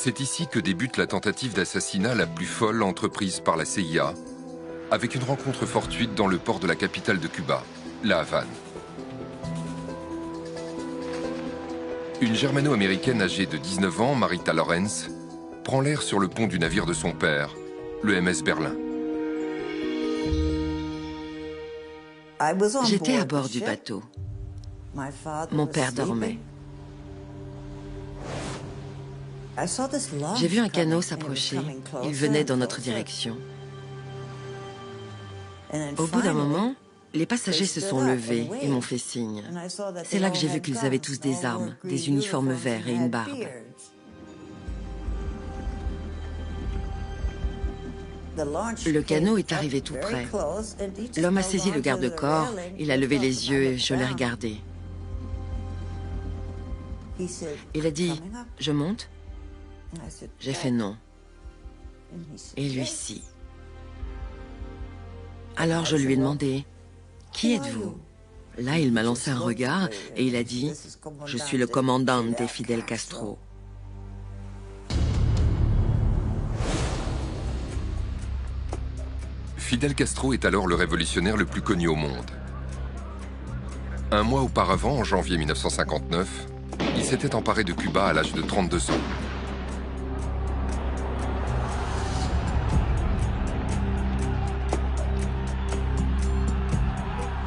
C'est ici que débute la tentative d'assassinat la plus folle entreprise par la CIA, avec une rencontre fortuite dans le port de la capitale de Cuba, La Havane. Une germano-américaine âgée de 19 ans, Marita Lawrence, prend l'air sur le pont du navire de son père, le MS Berlin. J'étais à bord du bateau. Mon père dormait. J'ai vu un canot s'approcher. Il venait dans notre direction. Au bout d'un moment, les passagers se sont levés et m'ont fait signe. C'est là que j'ai vu qu'ils avaient tous des armes, des uniformes verts et une barbe. Le canot est arrivé tout près. L'homme a saisi le garde-corps, il a levé les yeux et je l'ai regardé. Il a dit « Je monte ?» J'ai fait non. Et lui, si. Alors je lui ai demandé « Qui êtes-vous » Là, il m'a lancé un regard et il a dit « Je suis le commandant de Fidel Castro. » Fidel Castro est alors le révolutionnaire le plus connu au monde. Un mois auparavant, en janvier 1959, il s'était emparé de Cuba à l'âge de 32 ans.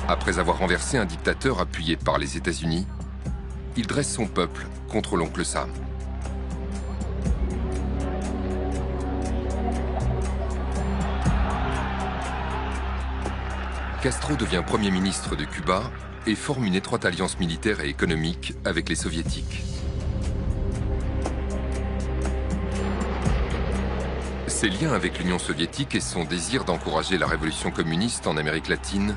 Après avoir renversé un dictateur appuyé par les États-Unis, il dresse son peuple contre l'oncle Sam. Castro devient Premier ministre de Cuba et forme une étroite alliance militaire et économique avec les Soviétiques. Ses liens avec l'Union soviétique et son désir d'encourager la révolution communiste en Amérique latine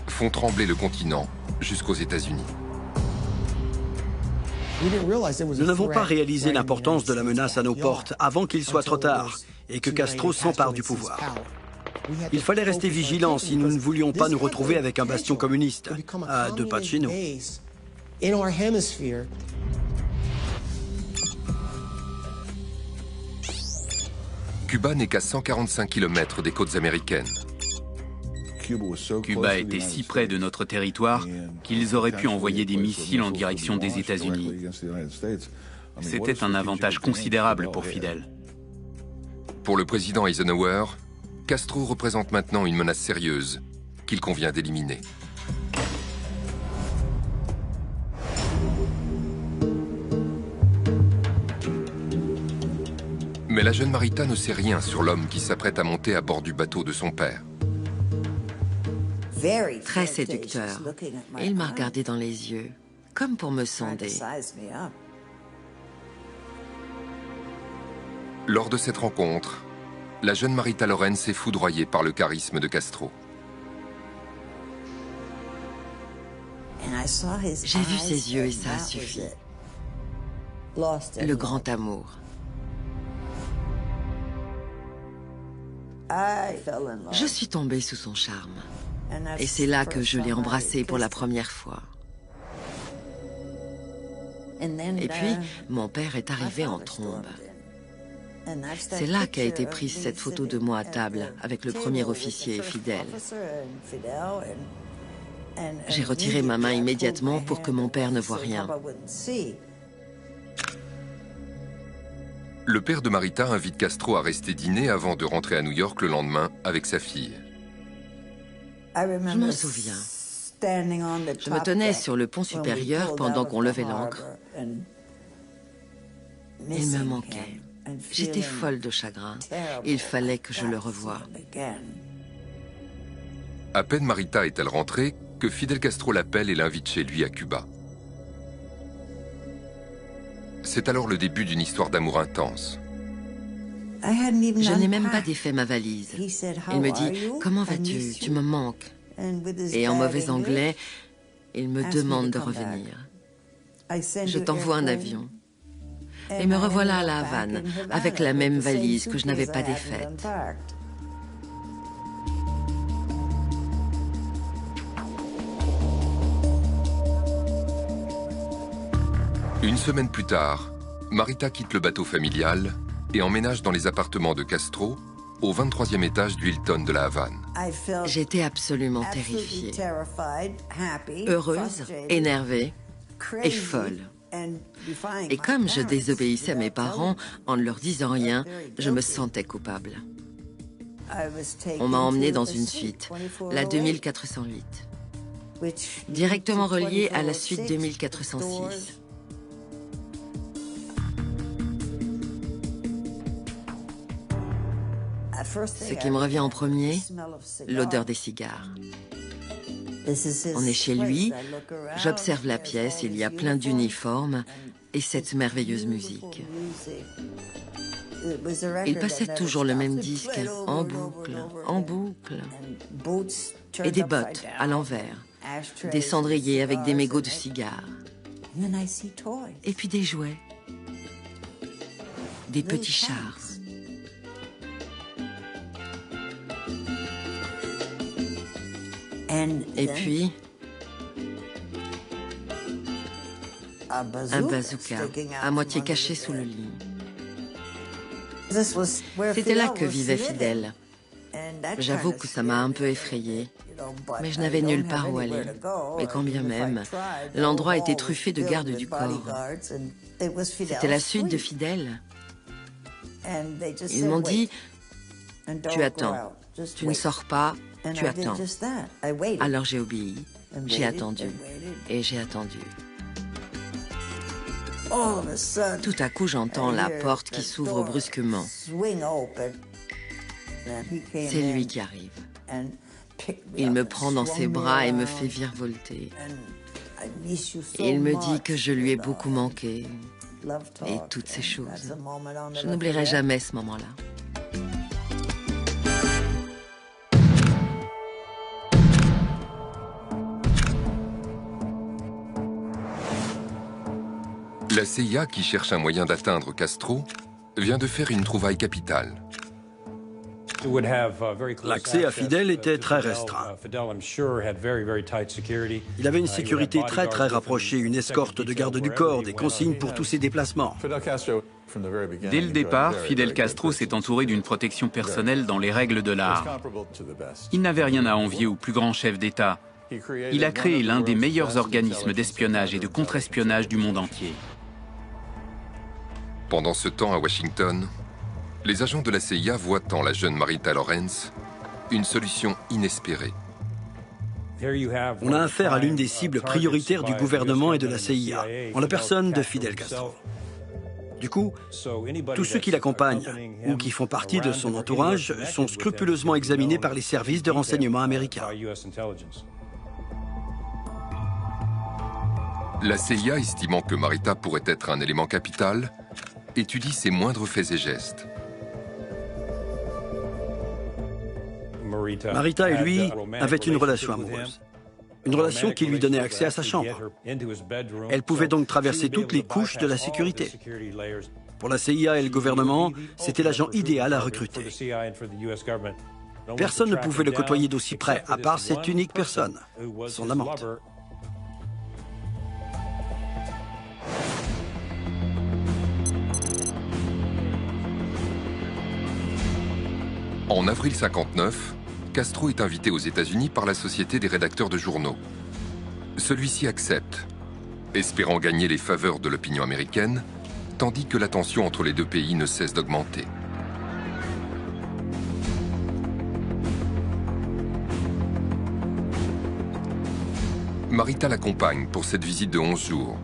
font trembler le continent jusqu'aux États-Unis. Nous n'avons pas réalisé l'importance de la menace à nos portes avant qu'il soit trop tard et que Castro s'empare du pouvoir. Il fallait rester vigilant si nous ne voulions pas nous retrouver avec un bastion communiste à 2 pas de chez nous. Cuba n'est qu'à 145 km des côtes américaines. Cuba était si près de notre territoire qu'ils auraient pu envoyer des missiles en direction des États-Unis. C'était un avantage considérable pour Fidel. Pour le président Eisenhower, Castro représente maintenant une menace sérieuse qu'il convient d'éliminer. Mais la jeune Marita ne sait rien sur l'homme qui s'apprête à monter à bord du bateau de son père. Très séducteur. Et il m'a regardé dans les yeux, comme pour me sonder. Lors de cette rencontre, la jeune Marita Lawrence est foudroyée par le charisme de Castro. J'ai vu ses yeux et ça a suffi. Le grand amour. Je suis tombée sous son charme. Et c'est là que je l'ai embrassé pour la première fois. Et puis, mon père est arrivé en trombe. C'est là qu'a été prise cette photo de moi à table avec le premier officier Fidel. J'ai retiré ma main immédiatement pour que mon père ne voie rien. Le père de Marita invite Castro à rester dîner avant de rentrer à New York le lendemain avec sa fille. Je m'en souviens. Je me tenais sur le pont supérieur pendant qu'on levait l'ancre. Il me manquait. J'étais folle de chagrin. Il fallait que je le revoie. À peine Marita est-elle rentrée que Fidel Castro l'appelle et l'invite chez lui à Cuba. C'est alors le début d'une histoire d'amour intense. Je n'ai même pas défait ma valise. Il me dit « Comment vas-tu? Tu me manques. » Et en mauvais anglais, il me demande de revenir. Je t'envoie un avion. Et me revoilà à La Havane, avec la même valise que je n'avais pas défaite. Une semaine plus tard, Marita quitte le bateau familial et emménage dans les appartements de Castro, au 23e étage du Hilton de la Havane. J'étais absolument terrifiée, heureuse, énervée et folle. Et comme je désobéissais à mes parents en ne leur disant rien, je me sentais coupable. On m'a emmenée dans une suite, la 2408, directement reliée à la suite 2406. Ce qui me revient en premier, l'odeur des cigares. On est chez lui, j'observe la pièce, il y a plein d'uniformes et cette merveilleuse musique. Il passait toujours le même disque, en boucle, et des bottes à l'envers, des cendriers avec des mégots de cigares, et puis des jouets, des petits chars. Et puis, un bazooka à moitié caché sous le lit. C'était là que vivait Fidel. J'avoue que ça m'a un peu effrayée, mais je n'avais nulle part où aller. Et quand bien même, l'endroit était truffé de gardes du corps. C'était la suite de Fidel. Ils m'ont dit, tu attends, tu ne sors pas, tu attends. Alors j'ai obéi, j'ai attendu, et j'ai attendu. Tout à coup, j'entends la porte qui s'ouvre brusquement. C'est lui qui arrive. Il me prend dans ses bras et me fait virevolter. Et il me dit que je lui ai beaucoup manqué. Et toutes ces choses. Je n'oublierai jamais ce moment-là. La CIA, qui cherche un moyen d'atteindre Castro, vient de faire une trouvaille capitale. L'accès à Fidel était très restreint. Il avait une sécurité très rapprochée, une escorte de gardes du corps, des consignes pour tous ses déplacements. Dès le départ, Fidel Castro s'est entouré d'une protection personnelle dans les règles de l'art. Il n'avait rien à envier au plus grand chef d'État. Il a créé l'un des meilleurs organismes d'espionnage et de contre-espionnage du monde entier. Pendant ce temps, à Washington, les agents de la CIA voient en la jeune Marita Lawrence une solution inespérée. On a affaire à l'une des cibles prioritaires du gouvernement et de la CIA, en la personne de Fidel Castro. Du coup, tous ceux qui l'accompagnent ou qui font partie de son entourage sont scrupuleusement examinés par les services de renseignement américains. La CIA, estimant que Marita pourrait être un élément capital, étudie ses moindres faits et gestes. Marita et lui avaient une relation amoureuse. Une relation qui lui donnait accès à sa chambre. Elle pouvait donc traverser toutes les couches de la sécurité. Pour la CIA et le gouvernement, c'était l'agent idéal à recruter. Personne ne pouvait le côtoyer d'aussi près, à part cette unique personne, son amante. En avril 1959, Castro est invité aux États-Unis par la Société des rédacteurs de journaux. Celui-ci accepte, espérant gagner les faveurs de l'opinion américaine, tandis que la tension entre les deux pays ne cesse d'augmenter. Marita l'accompagne pour cette visite de 11 jours.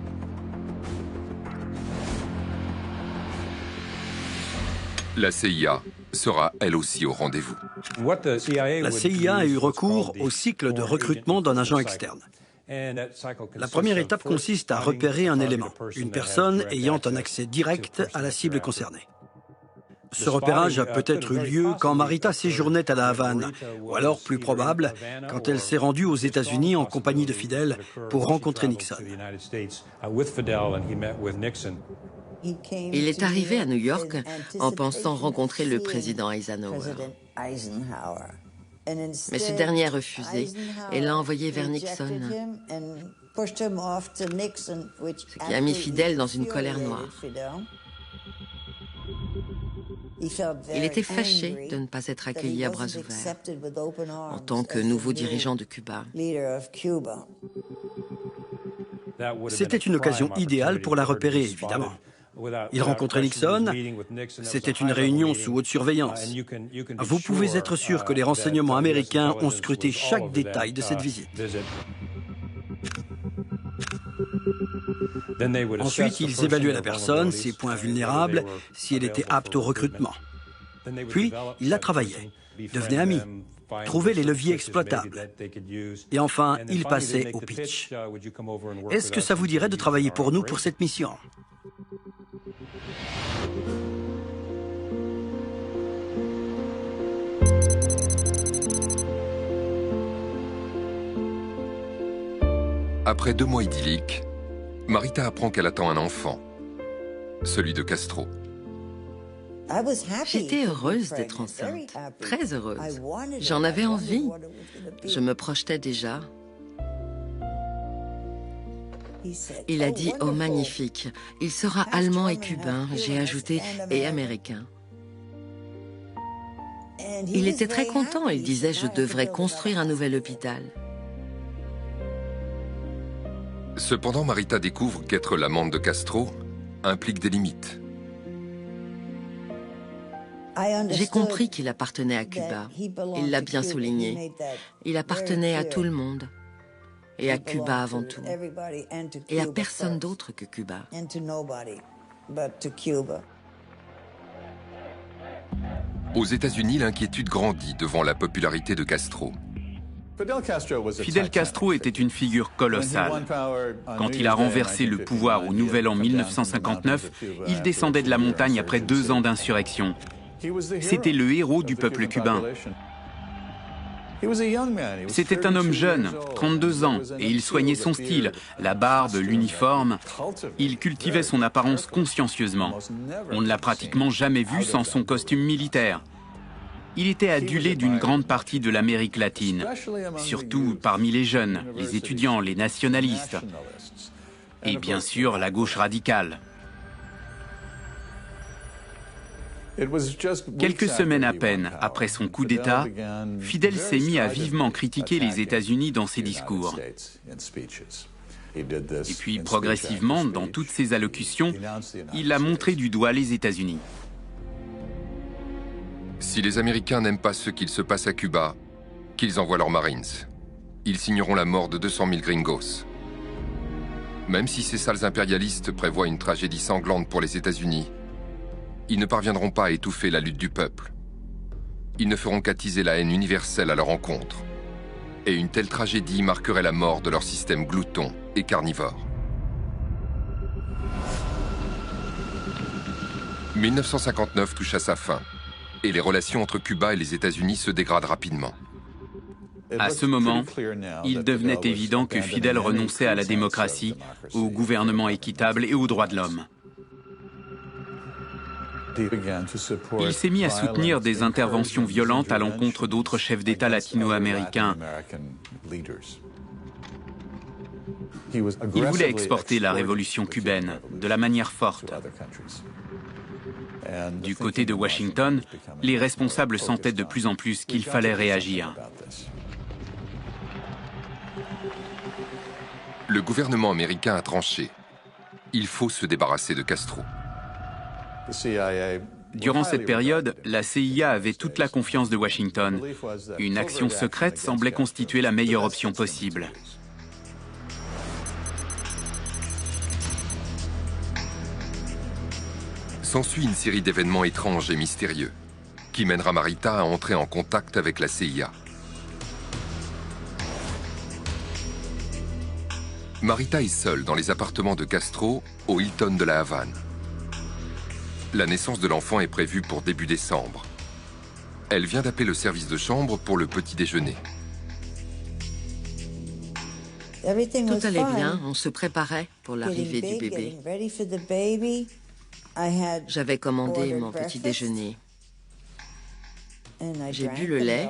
La CIA sera elle aussi au rendez-vous. La CIA a eu recours au cycle de recrutement d'un agent externe. La première étape consiste à repérer un élément, une personne ayant un accès direct à la cible concernée. Ce repérage a peut-être eu lieu quand Marita séjournait à la Havane, ou alors, plus probable, quand elle s'est rendue aux États-Unis en compagnie de Fidel pour rencontrer Nixon. Il est arrivé à New York en pensant rencontrer le président Eisenhower. Mais ce dernier a refusé et l'a envoyé vers Nixon, ce qui a mis Fidel dans une colère noire. Il était fâché de ne pas être accueilli à bras ouverts en tant que nouveau dirigeant de Cuba. C'était une occasion idéale pour la repérer, évidemment. Il rencontrait Nixon, c'était une réunion sous haute surveillance. Vous pouvez être sûr que les renseignements américains ont scruté chaque détail de cette visite. Ensuite, ils évaluaient la personne, ses points vulnérables, si elle était apte au recrutement. Puis, ils la travaillaient, devenaient amis, trouvaient les leviers exploitables. Et enfin, ils passaient au pitch. Est-ce que ça vous dirait de travailler pour nous pour cette mission ? Après 2 mois idylliques, Marita apprend qu'elle attend un enfant, celui de Castro. J'étais heureuse d'être enceinte, très heureuse. J'en avais envie. Je me projetais déjà. Il a dit « Oh, magnifique, il sera allemand et cubain », j'ai ajouté « et américain ». Il était très content, il disait « Je devrais construire un nouvel hôpital ». Cependant, Marita découvre qu'être l'amante de Castro implique des limites. J'ai compris qu'il appartenait à Cuba. Il l'a bien souligné. Il appartenait à tout le monde. Et à Cuba avant tout. Et à personne d'autre que Cuba. Aux États-Unis, l'inquiétude grandit devant la popularité de Castro. Fidel Castro était une figure colossale. Quand il a renversé le pouvoir au Nouvel An 1959, il descendait de la montagne après 2 ans d'insurrection. C'était le héros du peuple cubain. C'était un homme jeune, 32 ans, et il soignait son style, la barbe, l'uniforme. Il cultivait son apparence consciencieusement. On ne l'a pratiquement jamais vu sans son costume militaire. Il était adulé d'une grande partie de l'Amérique latine, surtout parmi les jeunes, les étudiants, les nationalistes, et bien sûr la gauche radicale. Quelques semaines à peine après son coup d'État, Fidel s'est mis à vivement critiquer les États-Unis dans ses discours. Et puis, progressivement, dans toutes ses allocutions, il a montré du doigt les États-Unis. Si les Américains n'aiment pas ce qu'il se passe à Cuba, qu'ils envoient leurs Marines. Ils signeront la mort de 200 000 gringos. Même si ces sales impérialistes prévoient une tragédie sanglante pour les États-Unis, ils ne parviendront pas à étouffer la lutte du peuple. Ils ne feront qu'attiser la haine universelle à leur encontre. Et une telle tragédie marquerait la mort de leur système glouton et carnivore. 1959 touche à sa fin, et les relations entre Cuba et les États-Unis se dégradent rapidement. À ce moment, il devenait évident que Fidel renonçait à la démocratie, au gouvernement équitable et aux droits de l'homme. Il s'est mis à soutenir des interventions violentes à l'encontre d'autres chefs d'État latino-américains. Il voulait exporter la révolution cubaine de la manière forte. Du côté de Washington, les responsables sentaient de plus en plus qu'il fallait réagir. Le gouvernement américain a tranché. Il faut se débarrasser de Castro. Durant cette période, la CIA avait toute la confiance de Washington. Une action secrète semblait constituer la meilleure option possible. S'ensuit une série d'événements étranges et mystérieux qui mènera Marita à entrer en contact avec la CIA. Marita est seule dans les appartements de Castro au Hilton de la Havane. La naissance de l'enfant est prévue pour début décembre. Elle vient d'appeler le service de chambre pour le petit déjeuner. Tout allait bien, on se préparait pour l'arrivée du bébé. J'avais commandé mon petit déjeuner. J'ai bu le lait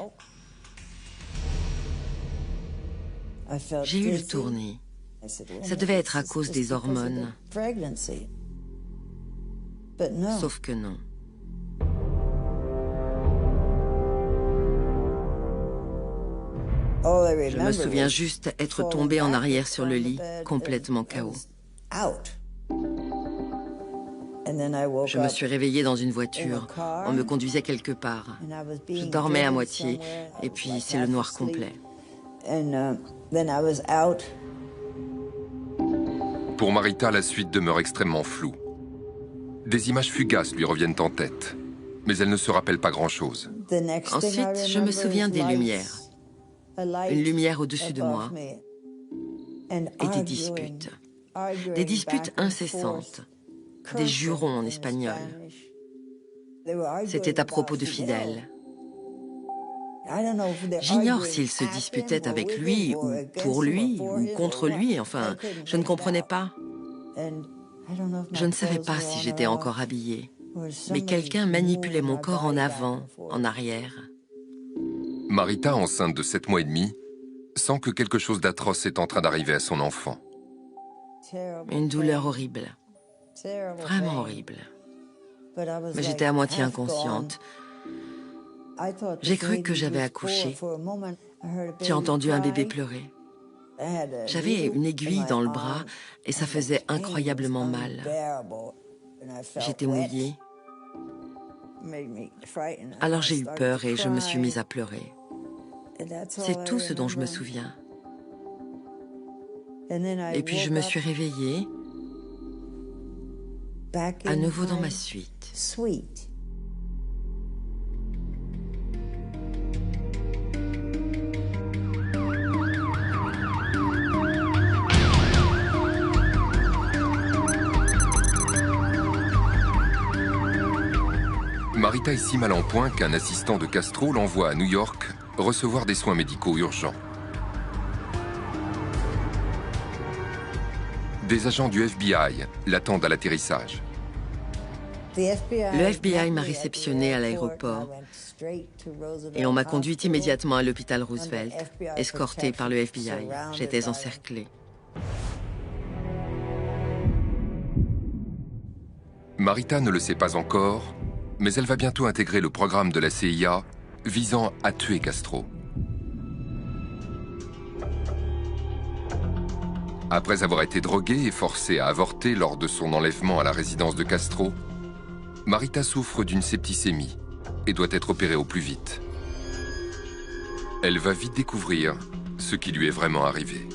J'ai eu le tournis. Ça devait être à cause des hormones. Sauf que non. Je me souviens juste être tombée en arrière sur le lit, complètement KO. Je me suis réveillée dans une voiture. On me conduisait quelque part. Je dormais à moitié, et puis c'est le noir complet. Pour Marita, la suite demeure extrêmement floue. Des images fugaces lui reviennent en tête, mais elle ne se rappelle pas grand-chose. Ensuite, je me souviens des lumières. Une lumière au-dessus de moi. Et des disputes. Des disputes incessantes. Des jurons en espagnol. C'était à propos de Fidel. J'ignore s'ils se disputaient avec lui, ou pour lui, ou contre lui, enfin, je ne comprenais pas. Je ne savais pas si j'étais encore habillée, mais quelqu'un manipulait mon corps en avant, en arrière. Marita, enceinte de 7 mois et demi, sent que quelque chose d'atroce est en train d'arriver à son enfant. Une douleur horrible. Vraiment horrible. Mais j'étais à moitié inconsciente. J'ai cru que j'avais accouché. J'ai entendu un bébé pleurer. J'avais une aiguille dans le bras et ça faisait incroyablement mal. J'étais mouillée. Alors j'ai eu peur et je me suis mise à pleurer. C'est tout ce dont je me souviens. Et puis je me suis réveillée, à nouveau dans ma suite. Marita est si mal en point qu'un assistant de Castro l'envoie à New York recevoir des soins médicaux urgents. Des agents du FBI l'attendent à l'atterrissage. Le FBI m'a réceptionnée à l'aéroport et on m'a conduite immédiatement à l'hôpital Roosevelt, escortée par le FBI. J'étais encerclée. Marita ne le sait pas encore, mais elle va bientôt intégrer le programme de la CIA visant à tuer Castro. Après avoir été droguée et forcée à avorter lors de son enlèvement à la résidence de Castro, Marita souffre d'une septicémie et doit être opérée au plus vite. Elle va vite découvrir ce qui lui est vraiment arrivé.